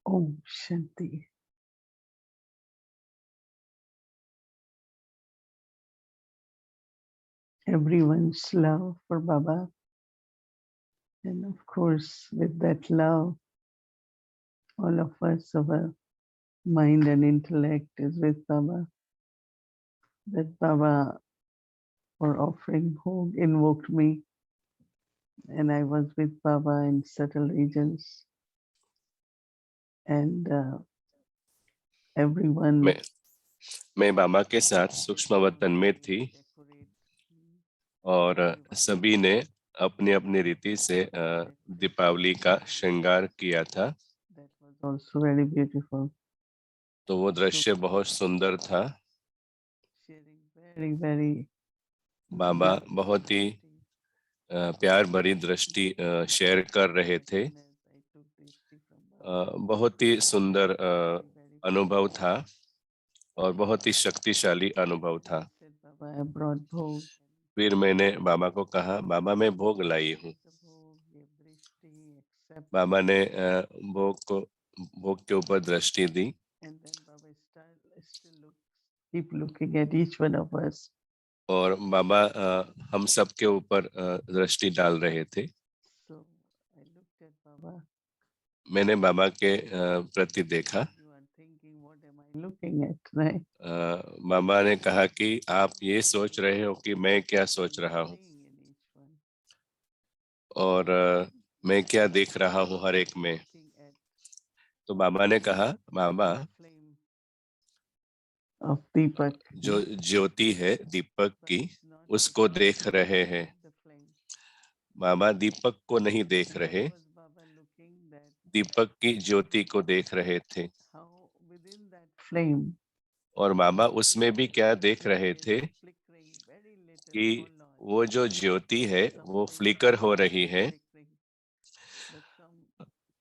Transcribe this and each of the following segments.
Om Shanti. Everyone's love for Baba, and of course, with that love, all of us, our mind and intellect is with Baba. That Baba, for offering home, invoked me, and I was with Baba in subtle regions, and everyone. मैं बाबा के साथ सूक्ष्म वतन में थी और सभी ने अपनी अपनी रीति से दीपावली का श्रृंगार किया था। That was also very beautiful. तो वो दृश्य बहुत सुंदर था। Sharing very बाबा बहुत ही प्यार भरी दृष्टि शेयर कर रहे थे। बहुत ही सुंदर अनुभव था और बहुत ही शक्तिशाली अनुभव था। फिर मैंने बाबा को कहा, बाबा मैं भोग लाई हूँ। बाबा ने भोग के ऊपर दृष्टि दी। और बाबा हम सब के ऊपर दृष्टि डाल रहे थे। मैंने बाबा के प्रति देखा। बाबा ने कहा कि आप ये सोच रहे हो कि मैं क्या सोच रहा हूँ और मैं क्या देख रहा हूँ हर एक में। तो बाबा ने कहा, बाबा जो ज्योति है दीपक की, उसको देख रहे हैं। बाबा दीपक को नहीं देख रहे, दीपक की ज्योति को देख रहे थे। और बाबा उसमें भी क्या देख रहे थे कि वो जो ज्योति है वो फ्लिकर हो रही है,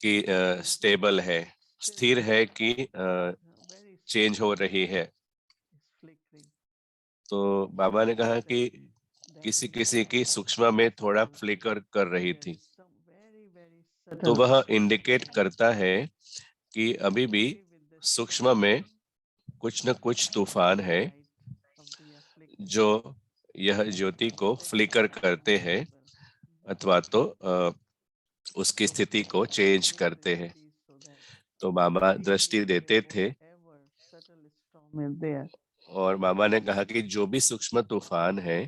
कि स्टेबल है, स्थिर है कि चेंज हो रही है। तो बाबा ने कहा कि किसी किसी की सूक्ष्म में थोड़ा फ्लिकर कर रही थी। तो वह इंडिकेट करता है कि अभी भी सूक्ष्म में कुछ न कुछ तूफान है जो यह ज्योति को फ्लिकर करते हैं अथवा तो उसकी स्थिति को चेंज करते हैं। तो बाबा दृष्टि देते थे और बाबा ने कहा कि जो भी सूक्ष्म तूफान है,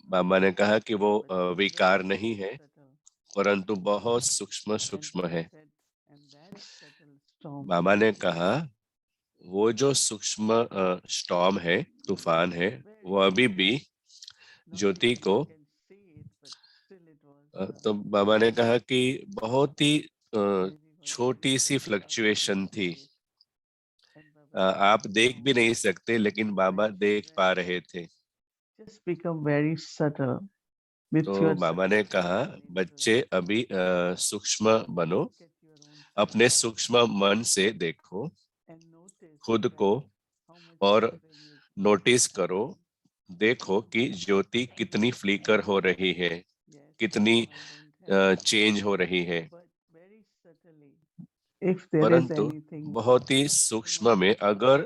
बाबा ने कहा कि वो विकार नहीं है परंतु बहुत सूक्ष्म सूक्ष्म है। बाबा ने कहा वो जो सूक्ष्म स्टॉर्म है, तूफान है, वो अभी भी ज्योति को तो बाबा ने कहा कि बहुत ही छोटी सी फ्लक्चुएशन थी, आप देख भी नहीं सकते, लेकिन बाबा देख पा रहे थे। तो बाबा ने कहा, बच्चे अभी सूक्ष्म बनो, अपने सूक्ष्म मन से देखो खुद को और नोटिस करो, देखो कि ज्योति कितनी फ्लिकर हो रही है, कितनी चेंज हो रही है। परंतु बहुत ही सूक्ष्म में अगर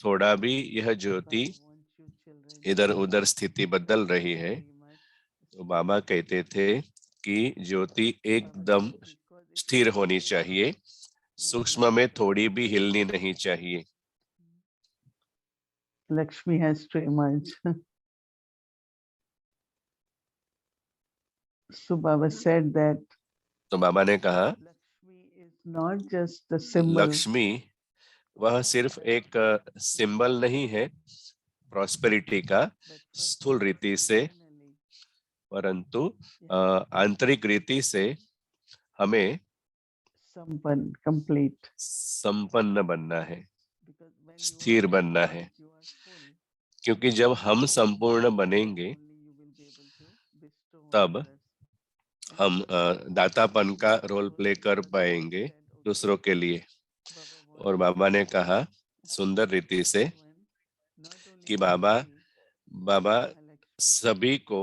थोड़ा भी यह ज्योति इधर उधर स्थिति बदल रही है, तो बाबा कहते थे कि ज्योति एकदम स्थिर होनी चाहिए, सूक्ष्म में थोड़ी भी हिलनी नहीं चाहिए। Lakshmi has to emerge. So Baba said that तो बाबा ने कहा, Lakshmi is not just a symbol. Lakshmi वह सिर्फ एक सिंबल नहीं है प्रॉस्पेरिटी का स्थूल रीति से, परंतु आंतरिक रीति से हमें संपन्न बनना है, स्थिर बनना है। क्योंकि जब हम संपूर्ण बनेंगे तब हम दातापन का रोल प्ले कर पाएंगे दूसरों के लिए। और बाबा ने कहा सुंदर रीति से कि बाबा सभी को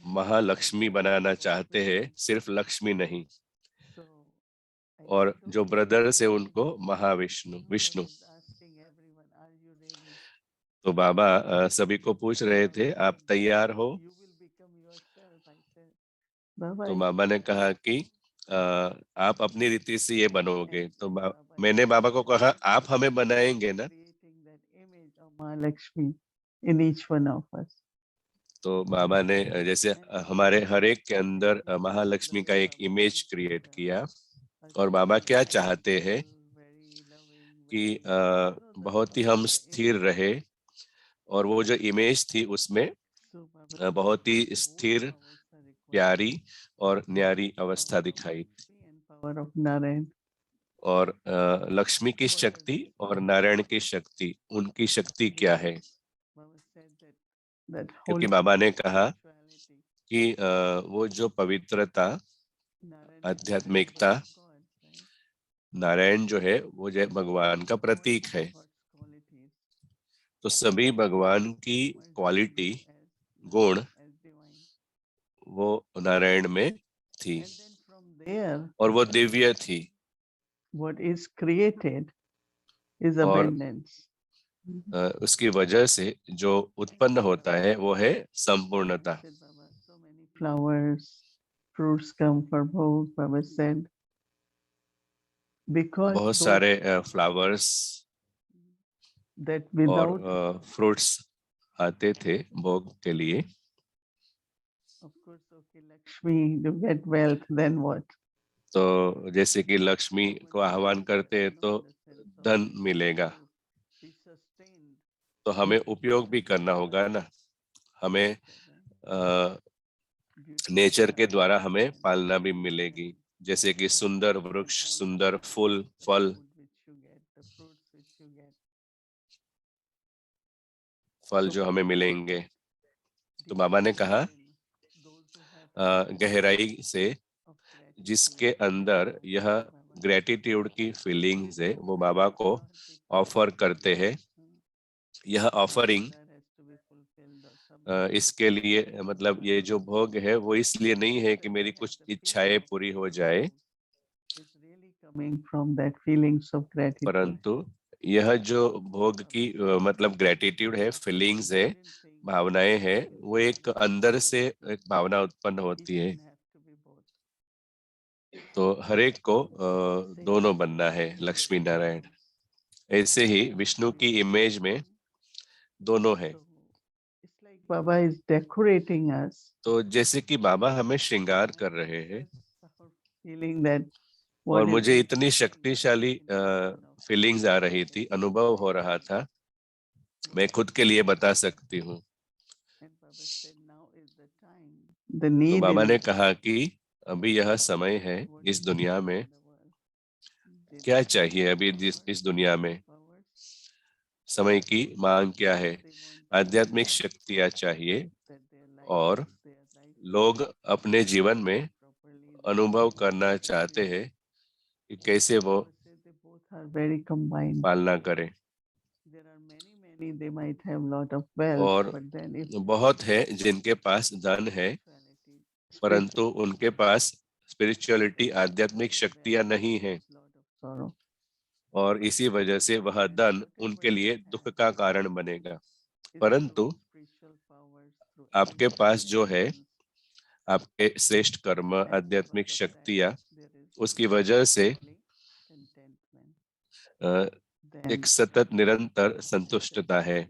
महालक्ष्मी बनाना चाहते हैं, सिर्फ लक्ष्मी नहीं। और जो ब्रदर्स है उनको महाविष्णु विष्णु। तो बाबा सभी को पूछ रहे थे, आप तैयार हो? तो बाबा ने कहा कि आप अपनी रीति से ये बनोगे। तो मैंने बाबा को कहा, आप हमें बनाएंगे ना? Mahalakshmi in each one of us. तो बाबा ने जैसे हमारे हर एक के अंदर महालक्ष्मी का एक इमेज क्रिएट किया। और बाबा क्या चाहते हैं कि बहुत ही हम स्थिर रहे, और वो जो इमेज थी उसमें बहुत ही स्थिर, प्यारी और न्यारी अवस्था दिखाई। Power of Narayan. और लक्ष्मी की शक्ति और नारायण की शक्ति, उनकी शक्ति क्या है? क्योंकि बाबा ने कहा कि वो जो पवित्रता, आध्यात्मिकता, नारायण जो है वो जो भगवान का प्रतीक है। तो सभी भगवान की क्वालिटी, गुण, वो नारायण में थी और वो दिव्य थी। What is created is और abundance. उसकी वजह से जो उत्पन्न होता है वो है संपूर्णता। Flowers, fruits come for both, Baba said. Because बहुत सारे फ्लावर्स that और without फ्रूट्स आते थे भोग के लिए। of course, okay, Lakshmi, to get wealth, then what? तो जैसे कि लक्ष्मी को आह्वान करते हैं तो धन मिलेगा, तो हमें उपयोग भी करना होगा ना। हमें नेचर के द्वारा हमें पालना भी मिलेगी, जैसे कि सुंदर वृक्ष, सुंदर फूल, फल जो हमें मिलेंगे। तो बाबा ने कहा गहराई से जिसके अंदर यह ग्रेटिट्यूड की फीलिंग्स है वो बाबा को ऑफर करते हैं। यह ऑफरिंग इसके लिए, मतलब ये जो भोग है वो इसलिए नहीं है कि मेरी कुछ इच्छाएं पूरी हो जाए, परंतु यह जो भोग की मतलब ग्रेटिट्यूड है, फीलिंग्स है, भावनाएं है, वो एक अंदर से एक भावना उत्पन्न होती है। तो हर एक को दोनों बनना है, लक्ष्मी नारायण। ऐसे ही विष्णु की इमेज में दोनों है। बाबा इज डेकोरेटिंग अस। तो जैसे कि बाबा हमें श्रृंगार कर रहे हैं, फीलिंग दैट और मुझे इतनी शक्तिशाली फीलिंग्स आ रही थी, अनुभव हो रहा था, मैं खुद के लिए बता सकती हूँ। तो बाबा ने कहा कि अभी यह समय है इस दुनिया में, क्या चाहिए अभी इस दुनिया में, समय की मांग क्या है? आध्यात्मिक शक्तियाँ चाहिए, और लोग अपने जीवन में अनुभव करना चाहते हैं कि कैसे वो पालना करें। और बहुत है जिनके पास धन है, परंतु उनके पास स्पिरिचुअलिटी, आध्यात्मिक शक्तियां नहीं है, और इसी वजह से वह धन उनके लिए दुख का कारण बनेगा। परंतु आपके पास जो है, आपके श्रेष्ठ कर्म, आध्यात्मिक शक्तियां, उसकी वजह से एक सतत निरंतर संतुष्टता है।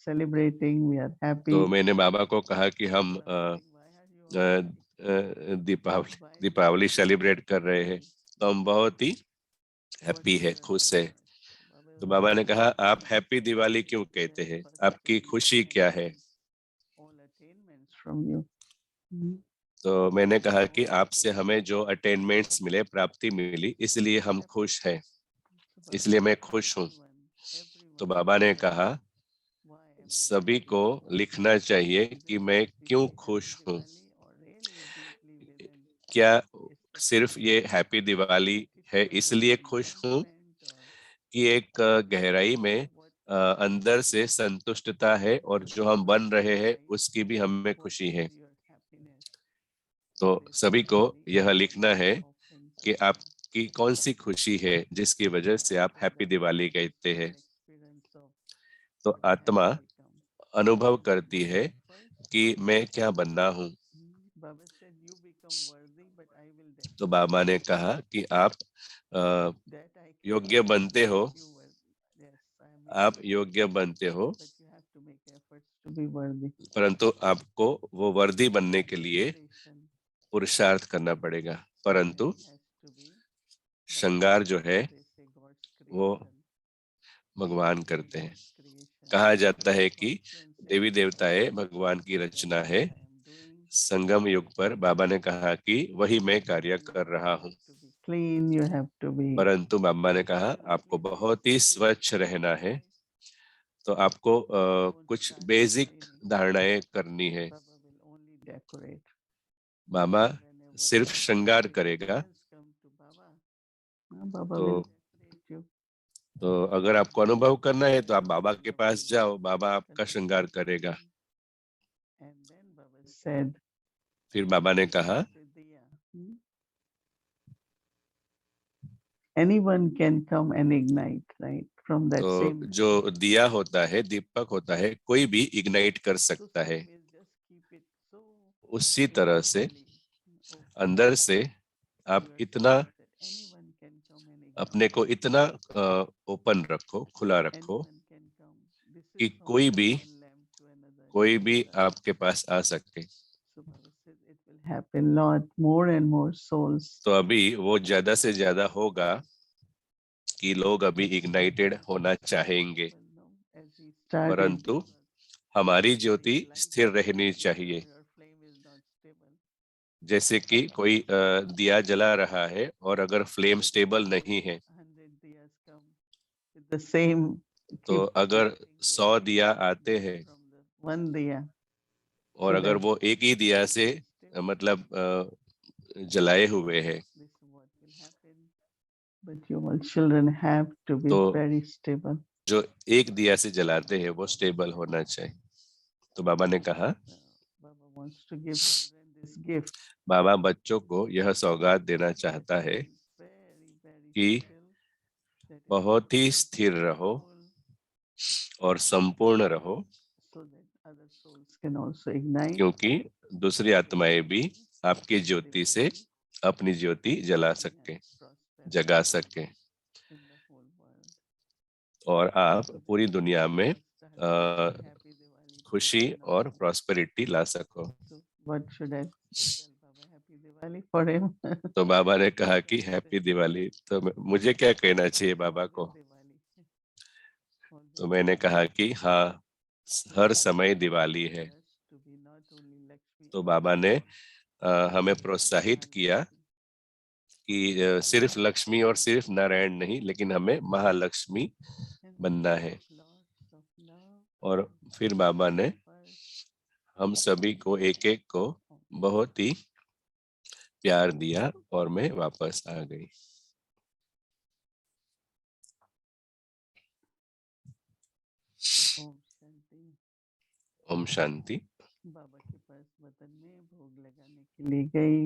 तो मैंने बाबा को कहा कि हम दीपावली सेलिब्रेट कर रहे हैं, तो हम बहुत ही हैप्पी है, खुश है। तो बाबा ने कहा, आप हैप्पी दिवाली क्यों कहते हैं, आपकी खुशी क्या है? तो मैंने कहा कि आपसे हमें जो अटेनमेंट्स मिले, प्राप्ति मिली, इसलिए हम खुश हैं, इसलिए मैं खुश हूँ। तो बाबा ने कहा, सभी को लिखना चाहिए कि मैं क्यों खुश हूँ। क्या सिर्फ ये हैप्पी दिवाली है इसलिए खुश हूँ, कि एक गहराई में अंदर से संतुष्टता है, और जो हम बन रहे हैं उसकी भी हमें खुशी है। तो सभी को यह लिखना है कि आप कि कौन सी खुशी है जिसकी वजह से आप हैप्पी दिवाली कहते हैं। तो आत्मा अनुभव करती है कि मैं क्या बनना हूँ। तो बाबा ने कहा कि आप योग्य बनते हो, आप योग्य बनते हो, परंतु आपको वो वर्दी बनने के लिए पुरुषार्थ करना पड़ेगा। परंतु श्रृंगार जो है वो भगवान करते हैं। कहा जाता है कि देवी देवताएं भगवान की रचना है। संगम युग पर बाबा ने कहा कि वही मैं कार्य कर रहा हूँ। परंतु बाबा ने कहा आपको बहुत ही स्वच्छ रहना है, तो आपको कुछ बेसिक धारणाएं करनी है। बाबा सिर्फ श्रृंगार करेगा। तो अगर आपको अनुभव करना है तो आप बाबा के पास जाओ, बाबा आपका श्रृंगार करेगा। फिर बाबा ने कहा anyone can come and ignite, right, from that तो same जो दिया होता है, दीपक होता है, कोई भी इग्नाइट कर सकता है। उसी तरह से अंदर से आप इतना अपने को इतना ओपन रखो, खुला रखो कि कोई भी आपके पास आ सके। happen lot more and more souls. तो अभी वो ज्यादा से ज्यादा होगा कि लोग अभी इग्नाइटेड होना चाहेंगे, परंतु हमारी ज्योति स्थिर रहनी चाहिए। जैसे कि कोई दिया जला रहा है और अगर फ्लेम स्टेबल नहीं है, तो अगर 100 दिया आते हैं और अगर वो एक ही दिया से मतलब जलाए हुए हैं, तो जो एक दिया से जलाते हैं वो स्टेबल होना चाहिए। तो बाबा ने कहा बाबा बच्चों को यह सौगात देना चाहता है कि बहुत ही स्थिर रहो और संपूर्ण रहो, क्योंकि दूसरी आत्माएं भी आपकी ज्योति से अपनी ज्योति जला सके, जगा सके, और आप पूरी दुनिया में खुशी और प्रॉस्पेरिटी ला सको। तो बाबा ने कहा कि हैप्पी दिवाली। तो मुझे क्या कहना चाहिए बाबा को? तो मैंने कहा कि हाँ, हर समय दिवाली है। तो बाबा ने हमें प्रोत्साहित किया कि सिर्फ लक्ष्मी और सिर्फ नारायण नहीं, लेकिन हमें महालक्ष्मी बनना है। और फिर बाबा ने हम सभी को एक एक को बहुत ही प्यार दिया और मैं वापस आ गई। ओम शांति। बाबा के पास वतन में भोग लगाने के लिए गई।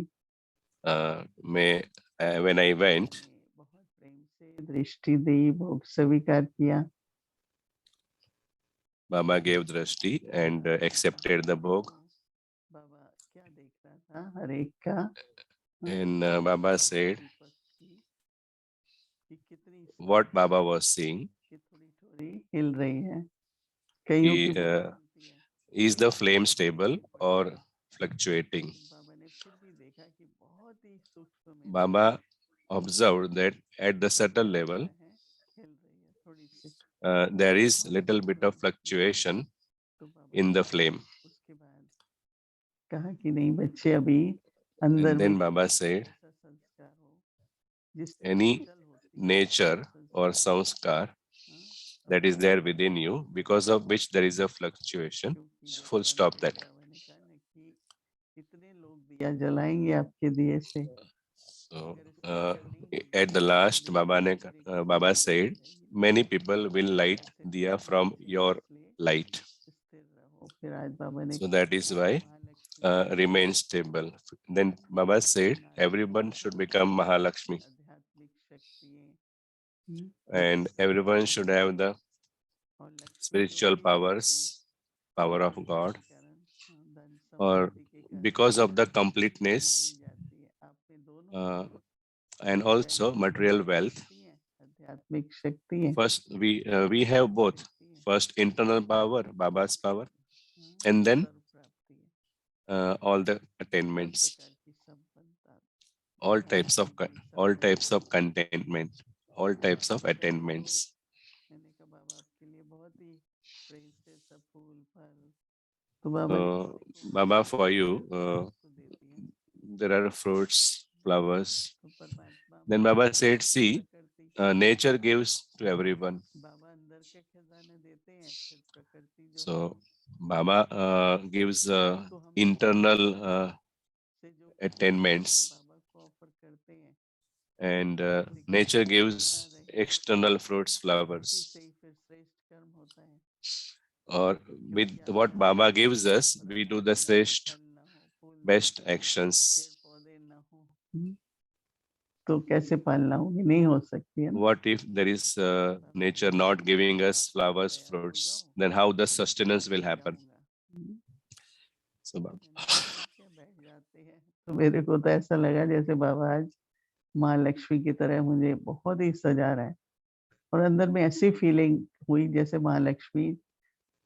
मैं when I went, बहुत प्रेम से दृष्टि दी, भोग स्वीकार किया। बाबा gave drashti and accepted the bhog. बाबा क्या देख रहा था हर एक का? And Baba said what Baba was seeing, थोड़ी हिल रही है, कईयों की is the flame stable or fluctuating? Baba observed that at the subtle level, there is little bit of fluctuation in the flame. And then Baba said, any nature or sanskar that is there within you, because of which there is a fluctuation, full stop that. So at the last, Baba said, many people will light diya from your light. So that is why remain stable. Then Baba said, everyone should become Mahalakshmi. and everyone should have the spiritual powers, power of God, or because of the completeness and also material wealth. आध्यात्मिक शक्ति है First, we have both. First, internal power, Baba's power, and then all the attainments, all types of contentment, all types of attainments. मैंने कहा बाबा आपके लिए बहुत ही precious फूल फल तो बाबा Baba, for you, there are fruits, flowers. तो परमात्मा Then Baba said, see, nature gives to everyone. बाबा अंदर के खजाने देते हैं फिर प्रकृति जो So Baba gives internal से जो attainments, बाबा को ऑफर करते हैं and nature gives external fruits, flowers. से ही फिर श्रेष्ठ कर्म होता है Or with what Baba gives us, we do the shrest, फल ना हो फूल ना best पेड़ actions. पौधे ना हो तो कैसे पालना होगी नहीं हो सकती है ना What if there is nature not giving us flowers, fruits? Then how the sustenance will happen? So, Baba. ठीक है बैठ जाते हैं तो मेरे को तो ऐसा लगा जैसे बाबा आज माँ लक्ष्मी की तरह मुझे बहुत ही सजा रहा है और अंदर में ऐसी फीलिंग हुई जैसे माँ लक्ष्मी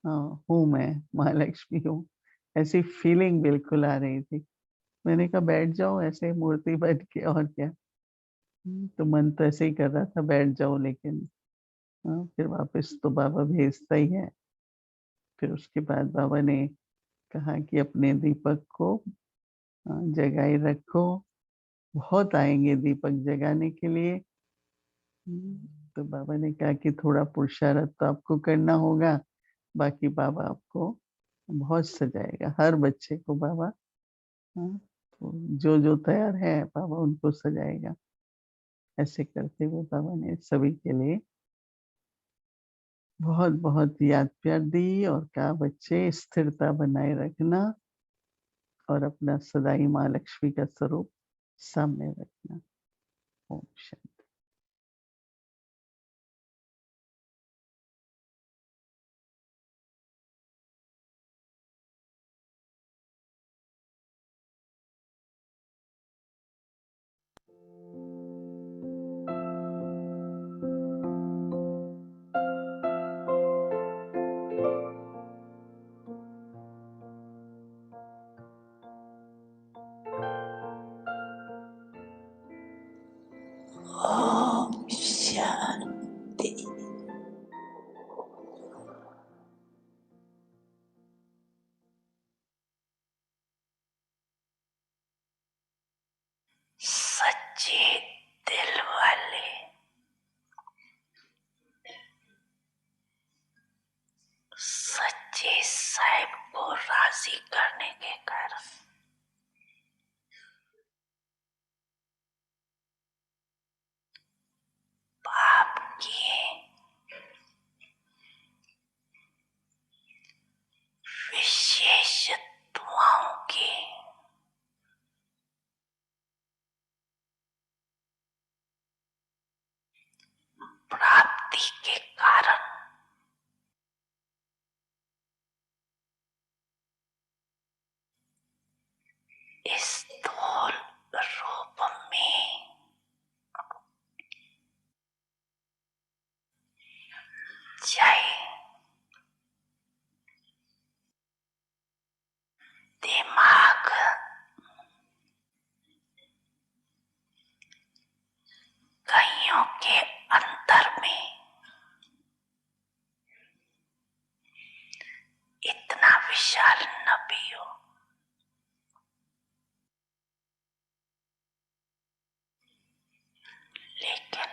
हूँ मैं माँ लक्ष्मी हूँ ऐसी फीलिंग बिल्कुल आ रही थी मैंने कहा बैठ जाओ ऐसे मूर्ति बन के और क्या तो मन तो ऐसे ही कर रहा था बैठ जाओ लेकिन फिर वापस तो बाबा भेजता ही है फिर उसके बाद बाबा ने कहा कि अपने दीपक को जगाए रखो बहुत आएंगे दीपक जगाने के लिए तो बाबा ने कहा कि थोड़ा पुरुषार्थ तो आपको करना होगा बाकी बाबा आपको बहुत सजाएगा हर बच्चे को बाबा तो जो तैयार है बाबा उनको सजाएगा ऐसे करते हुए बाबा ने सभी के लिए बहुत बहुत याद प्यार दी और कहा बच्चे स्थिरता बनाए रखना और अपना सदाई माँ लक्ष्मी का स्वरूप सामने रखना ओम शांति ओम शांति। सच्चे दिल वाले सच्चे साहिब को राजी करने के कारण पाप किए विशेष दुआओं की प्राप्ति के कारण इस स्थूल रूप में जय दिमाग कईयों के अंतर में इतना विशाल न भी हो लेकिन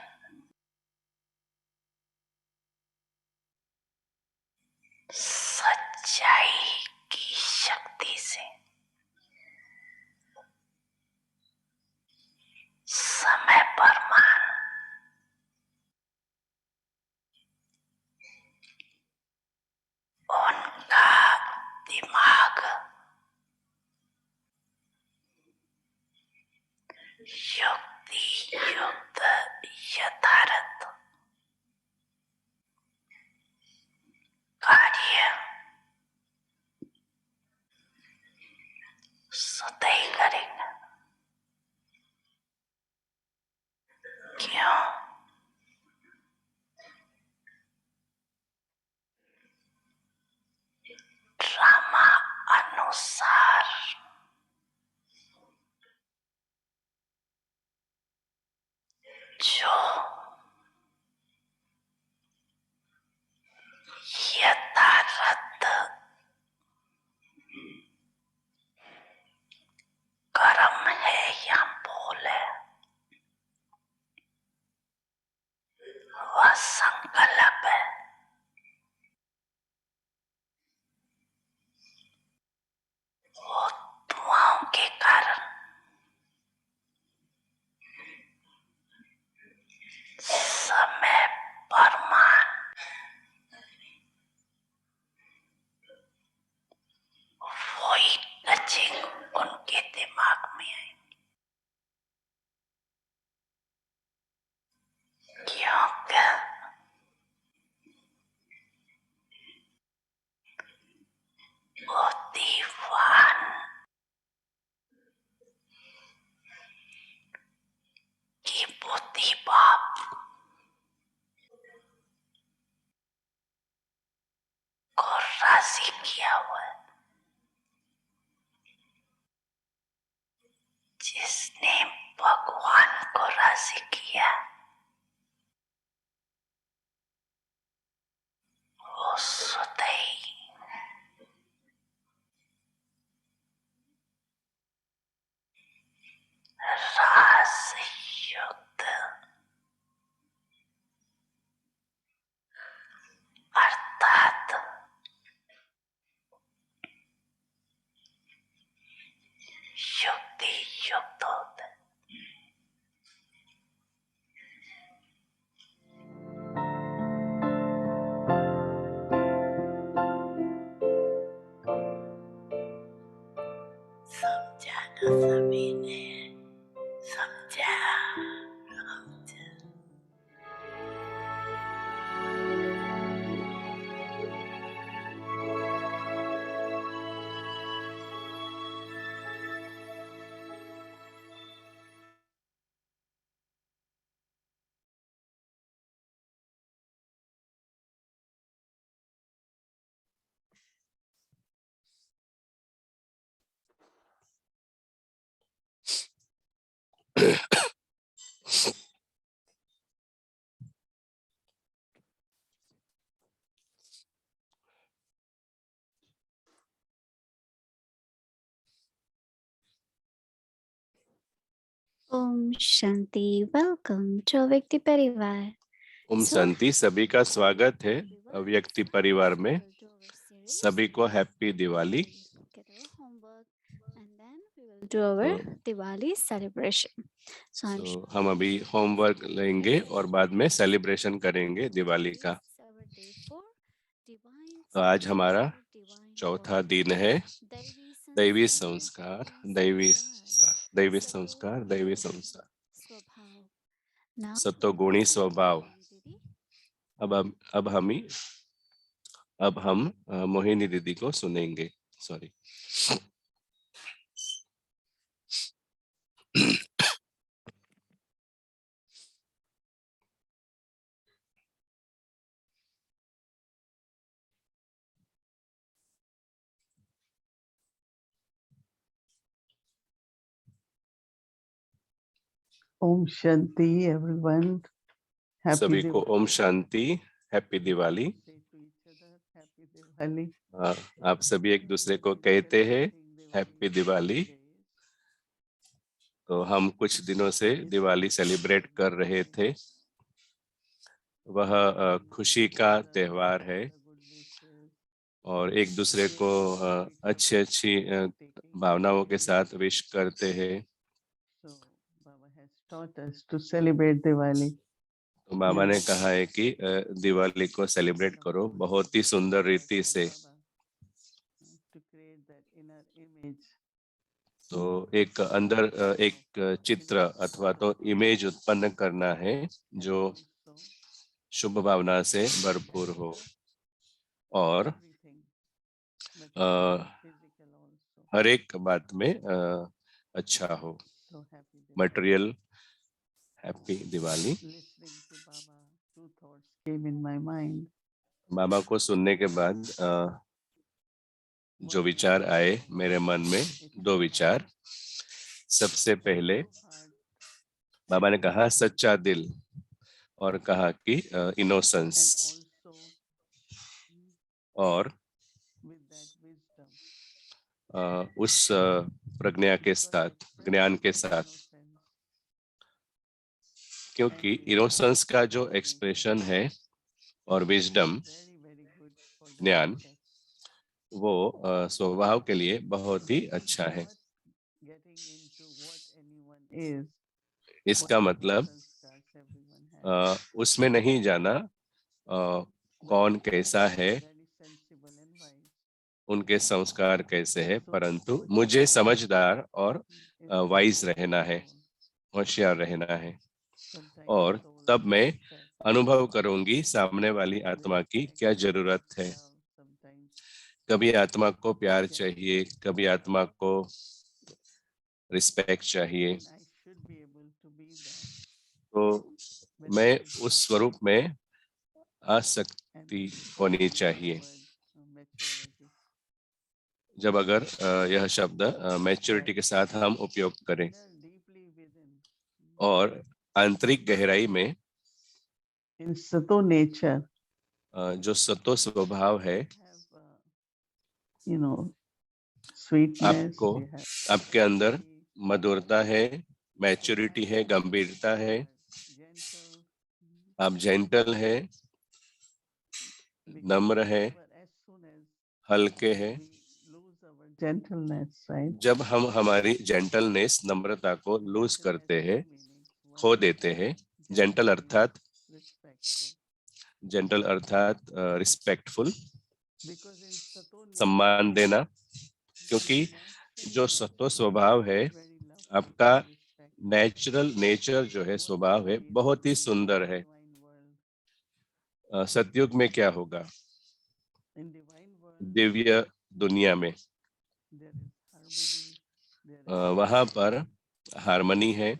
सच्चाई की शक्ति से समय पर मान उनका दिमाग युक्ति युक्त यथार्थ जो यथार्थ कर्म है या बोल है, वह संकल्प है। वो दुआओं के कारण समय परमान वही टचिंग उनके दिमाग में आई, क्योंकि वो दीवान की बुद्धि बाप को राजी किया हुआ है। जिसने भगवान को राजी किया वो सुधई रास युक्त अर्थात युक्ति युक्त होता है। समझा ना सभी ने, समझा। ओम शांति। वेलकम टू अव्यक्ति परिवार। ओम शांति। सभी का स्वागत है अव्यक्ति परिवार में। सभी को हैप्पी दिवाली। दिवाली सेलिब्रेशन। हम अभी होमवर्क लेंगे और बाद में सेलिब्रेशन करेंगे दिवाली का। तो आज हमारा चौथा दिन है दैवी संस्कार, दैवी संस्कार, सत्वगुणी स्वभाव। अब हम मोहिनी दीदी को सुनेंगे। सॉरी। Om Shanti, everyone. सभी को Om Shanti, happy Diwali. Happy Diwali. आप सभी एक दूसरे को कहते हैं हैप्पी दिवाली। तो हम कुछ दिनों से दिवाली सेलिब्रेट कर रहे थे। वह खुशी का त्योहार है और एक दूसरे को अच्छी भावनाओं के साथ विश करते हैं। So Baba has taught us to celebrate Diwali. तो बाबा ने कहा है कि दिवाली को सेलिब्रेट करो बहुत ही सुंदर रीति से। To create that inner image. तो एक अंदर एक चित्र अथवा तो इमेज उत्पन्न करना है जो शुभ भावना से भरपूर हो और हर एक बात में अच्छा हो। मटेरियल। हैप्पी दिवाली। बाबा को सुनने के बाद जो विचार आए मेरे मन में, दो विचार। सबसे पहले बाबा ने कहा सच्चा दिल और कहा कि इनोसेंस, और उस प्रज्ञा के साथ, ज्ञान के साथ, क्योंकि इनोसेंस का जो एक्सप्रेशन है और विजडम, ज्ञान, वो स्वभाव के लिए बहुत ही अच्छा है। इसका मतलब उसमें नहीं जाना कौन कैसा है, उनके संस्कार कैसे है, परंतु मुझे समझदार और वाइज रहना है, होशियार रहना है, और तब मैं अनुभव करूंगी सामने वाली आत्मा की क्या जरूरत है। कभी आत्मा को प्यार चाहिए, कभी आत्मा को रिस्पेक्ट चाहिए, तो मैं उस स्वरूप में आसक्ति होनी चाहिए। जब अगर यह शब्द मैच्योरिटी के साथ हम उपयोग करें, और आंतरिक गहराई में in Sato nature, जो सतो स्वभाव है, you know, sweetness, आपको, they have आपके अंदर मधुरता है, मैच्योरिटी है, गंभीरता है, आप जेंटल है, नम्र है, हल्के है। gentleness, right? जब हम हमारी जेंटलनेस, नम्रता को लूज करते हैं, खो देते हैं, जेंटल अर्थात रिस्पेक्टफुल, सम्मान देना, क्योंकि जो सत्व स्वभाव है, आपका नेचुरल नेचर जो है, स्वभाव है, बहुत ही सुंदर है। सतयुग में क्या होगा? दिव्य दुनिया में वहां पर हार्मनी है,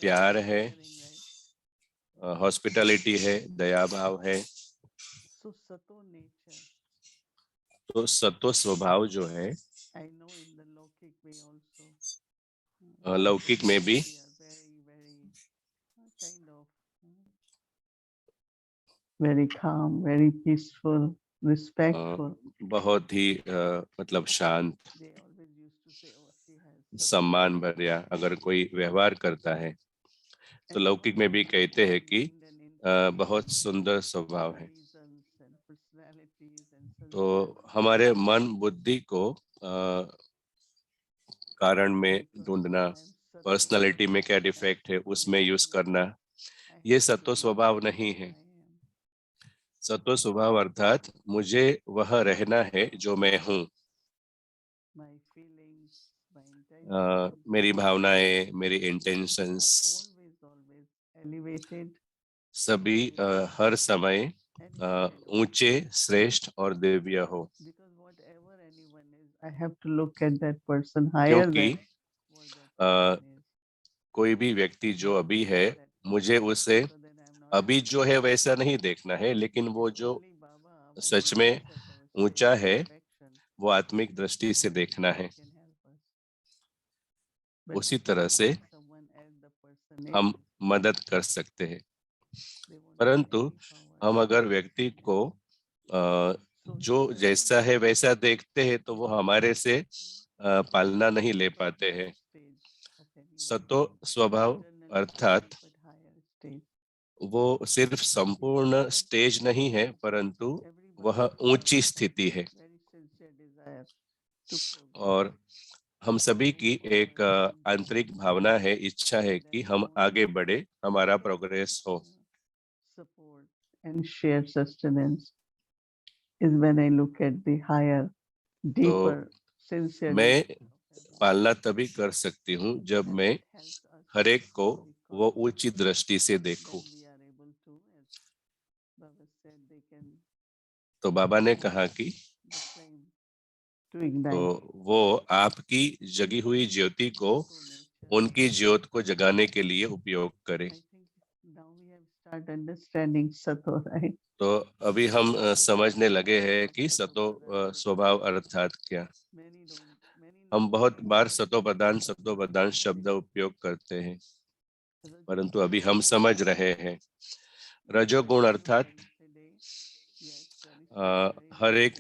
प्यार है, हॉस्पिटैलिटी है, दया भाव है। तो सत्व स्वभाव जो है, लौकिक में भी very calm, very peaceful, respectful. बहुत ही मतलब शांत, सम्मान भर्या अगर कोई व्यवहार करता है, तो लौकिक में भी कहते हैं कि बहुत सुंदर स्वभाव है। तो हमारे मन बुद्धि को कारण में ढूंढना, पर्सनालिटी में क्या डिफेक्ट है उसमें यूज करना, ये सत्व स्वभाव नहीं है। सत्व स्वभाव अर्थात मुझे वह रहना है जो मैं हूँ। मेरी भावनाएं, मेरी इंटेंशंस सभी हर समय ऊंचे, श्रेष्ठ और दिव्य हो, क्योंकि कोई भी व्यक्ति जो अभी है, मुझे उसे अभी जो है वैसा नहीं देखना है, लेकिन वो जो सच में ऊंचा है, वो आत्मिक दृष्टि से देखना है। उसी तरह से हम मदद कर सकते हैं, परंतु हम अगर व्यक्ति को जो जैसा है वैसा देखते हैं, तो वो हमारे से पालना नहीं ले पाते हैं। सतो स्वभाव अर्थात वो सिर्फ संपूर्ण स्टेज नहीं है, परंतु वह ऊंची स्थिति है, और हम सभी की एक आंतरिक भावना है, इच्छा है कि हम आगे बढ़े, हमारा प्रोग्रेस हो। And share sustenance is when I look at the higher, deeper, sincere. मैं पालना तभी कर सकती हूँ जब मैं हर एक को वो ऊंची दृष्टि से देखूं। तो बाबा ने कहा कि तो वो आपकी जगी हुई ज्योति को, उनकी ज्योत को जगाने के लिए उपयोग करे। तो अभी हम समझने लगे हैं कि सतो स्वभाव अर्थात क्या। हम बहुत बार सतो प्रधान शब्द उपयोग करते हैं, परंतु अभी हम समझ रहे हैं रजोगुण अर्थात हर एक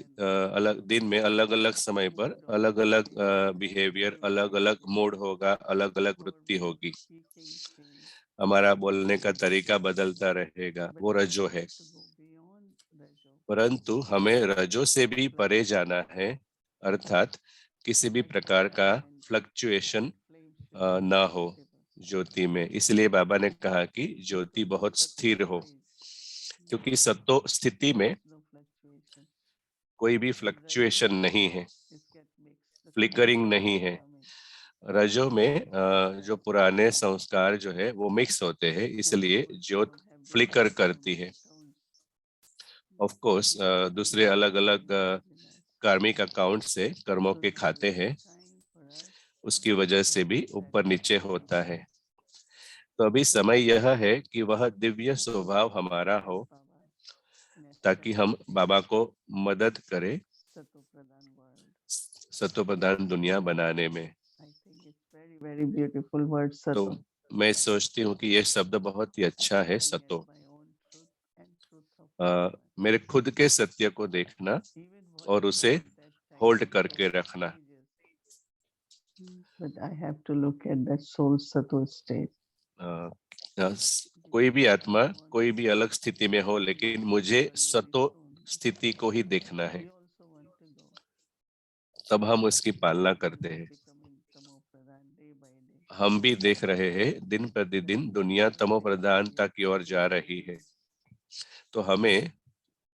अलग दिन में अलग अलग समय पर अलग अलग बिहेवियर, अलग अलग मूड होगा, अलग अलग वृत्ति होगी, हमारा बोलने का तरीका बदलता रहेगा, वो रजो है। परंतु हमें रजो से भी परे जाना है, अर्थात किसी भी प्रकार का फ्लक्चुएशन ना हो ज्योति में। इसलिए बाबा ने कहा कि ज्योति बहुत स्थिर हो, क्योंकि सतो स्थिति में कोई भी फ्लक्चुएशन नहीं है, फ्लिकरिंग नहीं है। रजो में जो पुराने संस्कार जो है वो मिक्स होते हैं, इसलिए ज्योत फ्लिकर करती है। ऑफ कोर्स दूसरे अलग अलग कार्मिक अकाउंट से कर्मों के खाते हैं, उसकी वजह से भी ऊपर नीचे होता है। तो अभी समय यह है कि वह दिव्य स्वभाव हमारा हो, ताकि हम बाबा को मदद करें सतो प्रधान दुनिया बनाने में। very beautiful word, तो Sato. मैं सोचती हूँ कि यह शब्द बहुत ही अच्छा है, सतो। मेरे खुद के सत्य को देखना और उसे होल्ड करके रखना। But I have to look at that soul Sato state. कोई भी आत्मा कोई भी अलग स्थिति में हो, लेकिन मुझे सतो स्थिति को ही देखना है, तब हम उसकी पालना करते हैं। हम भी देख रहे हैं दिन प्रतिदिन दुनिया तमो प्रधानता की ओर जा रही है। तो हमें,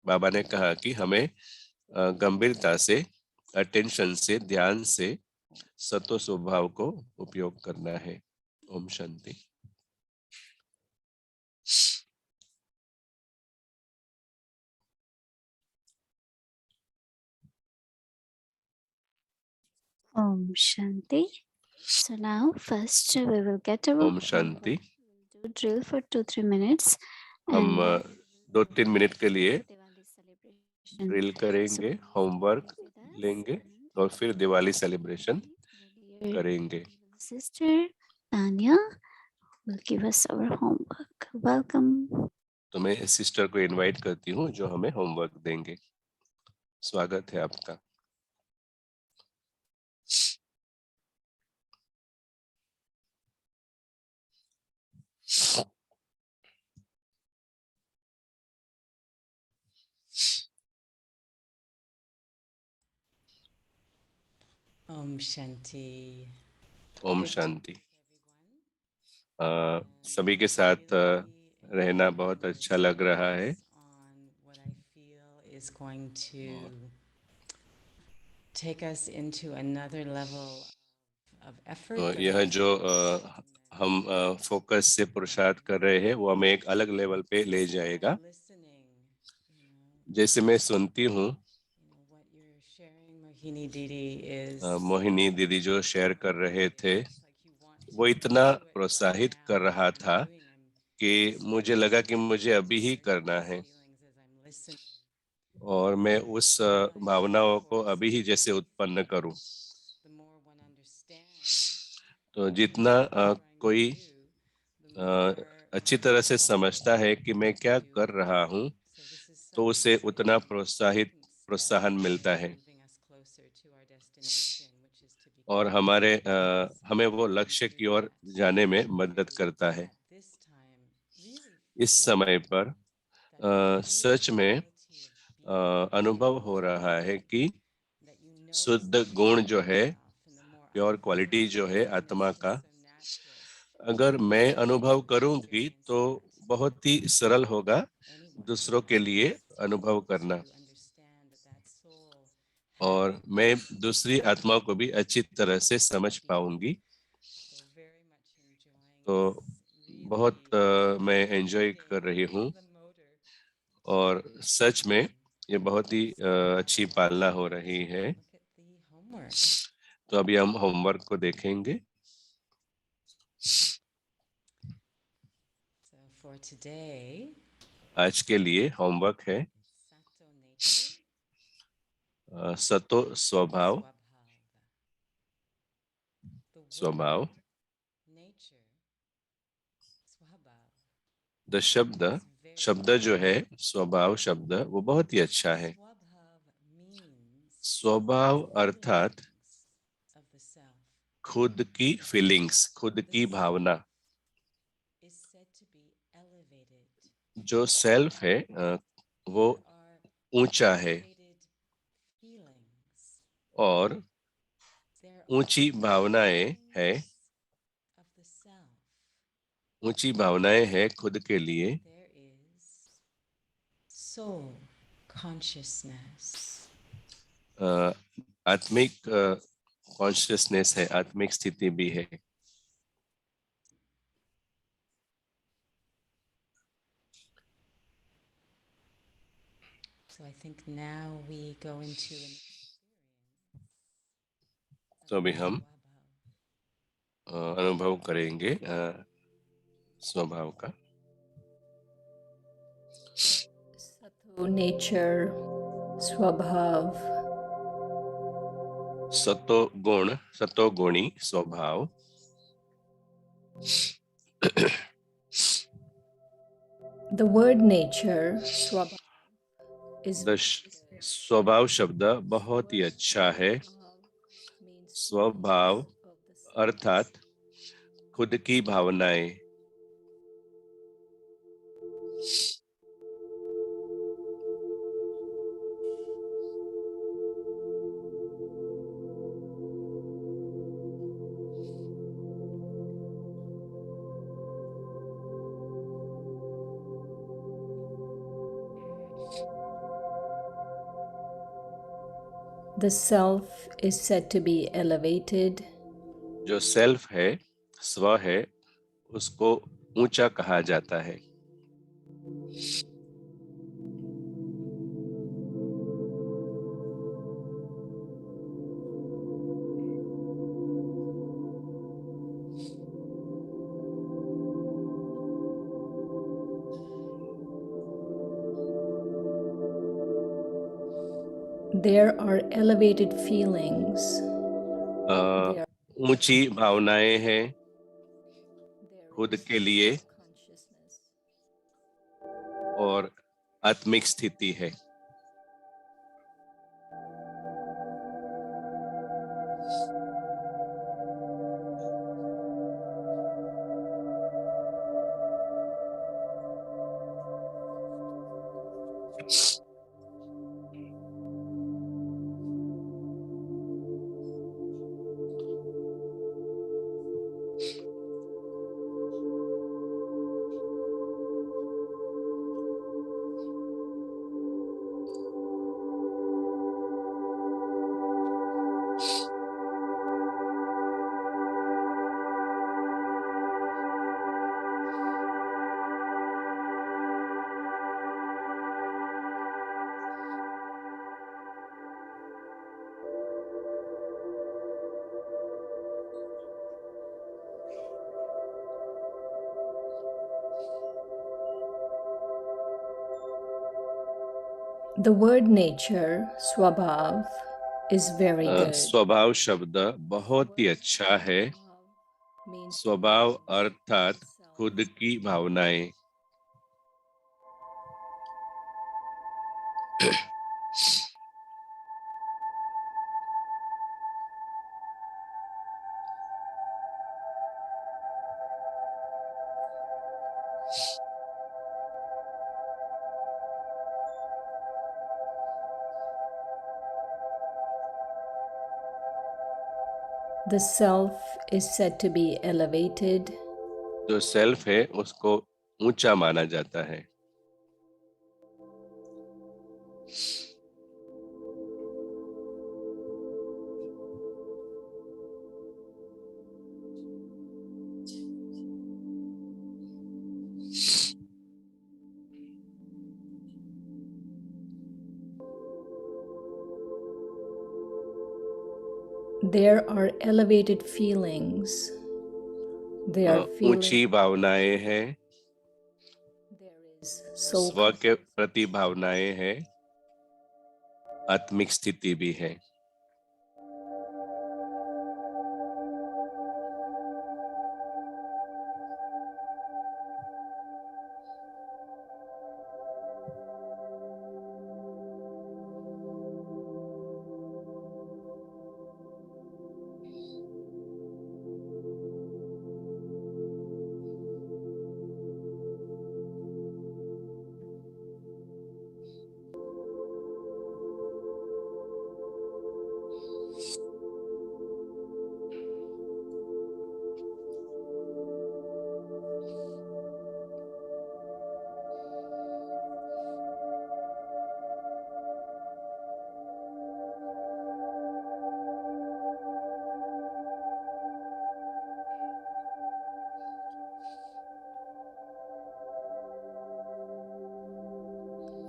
बाबा ने कहा कि हमें गंभीरता से, अटेंशन से, ध्यान से सतो स्वभाव को उपयोग करना है। Om Shanti. Om Shanti. So now first we will get our Om Shanti. do drill for 2-3 minutes. हम and 2-3 मिनट के लिए Diwali celebration. ड्रिल करेंगे, होमवर्क लेंगे और फिर दिवाली सेलिब्रेशन Dear करेंगे। sister Tanya will give us our homework. Welcome. तो मैं सिस्टर को इनवाइट करती हूँ जो हमें होमवर्क देंगे। स्वागत है आपका। Om Shanti. ओम शांति। सभी के साथ रहना बहुत अच्छा लग रहा है। On what I feel is going to take us into another level of effort. that यह we जो हम फोकस से पुरुषार्थ कर रहे हैं वो हमें एक अलग लेवल पे ले जाएगा। listening, जैसे मैं सुनती हूँ, what you're sharing, Mohini Didi, is Mohini दीदी जो शेयर कर रहे थे, it's like you want to वो इतना do it right प्रोत्साहित now. कर रहा I'm था doing- I'm कि मुझे लगा कि मुझे अभी ही करना है, feelings as I'm listening. और मैं उस भावनाओं को अभी ही जैसे उत्पन्न करूं। The more one understands तो जितना कोई the more अच्छी तरह से समझता है कि मैं क्या कर रहा हूं, so this is तो such उसे उतना a प्रोत्साहन मिलता है moving us closer to our destination, which is to और हमें वो लक्ष्य की ओर जाने में मदद करता है। this time really इस समय पर सच में अनुभव हो रहा है कि that you know शुद्ध गुण जो है, and the more pure quality जो है आत्मा का, so natural अगर मैं अनुभव करूंगी तो बहुत ही सरल होगा दूसरों के लिए अनुभव करना, to understand that soul और मैं दूसरी आत्माओं को भी अच्छी तरह से समझ पाऊंगी। so very much enjoying तो बहुत मैं एंजॉय कर रही हूँ, the motor और सच में ये बहुत ही अच्छी पालना हो रही है। look at the homework. तो अभी हम होमवर्क को देखेंगे। So for today, आज के लिए होमवर्क है Sato nature, सतो स्वभाव। The word स्वभाव nature द शब्द जो है स्वभाव शब्द वो बहुत ही अच्छा है। स्वभाव अर्थात खुद की फीलिंग्स, खुद की भावना। जो सेल्फ है वो ऊंचा है और ऊंची भावनाएं है, ऊंची भावनाएं है खुद के लिए। soul consciousness. आत्मिक कॉन्शियसनेस है, आत्मिक स्थिति भी है। So I think now we go into an तो अभी हम अनुभव करेंगे स्वभाव का। Sattva nature, swabhav, सतोगुणी स्वभाव। the word nature, swabhav, is स्वभाव शब्द बहुत ही अच्छा है। means स्वभाव of the अर्थात खुद की भावनाएं। The self is said to be elevated. जो सेल्फ है, स्व है, उसको ऊंचा कहा जाता है। There are elevated feelings. ऊंची भावनाएं हैं There खुद is के लिए consciousness. और आत्मिक स्थिति है। The word nature, swabhav, is very good. स्वभाव शब्द बहुत ही अच्छा है। Means स्वभाव अर्थात खुद की भावनाएं। the self is said to be elevated. जो सेल्फ है उसको ऊंचा माना जाता है। There are elevated feelings. They are ऊंची feelings. भावनाएं हैं, There is soul. स्व के प्रति भावनाएं हैं, आत्मिक स्थिति भी है।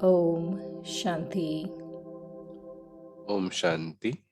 Om Shanti. ओम शांति।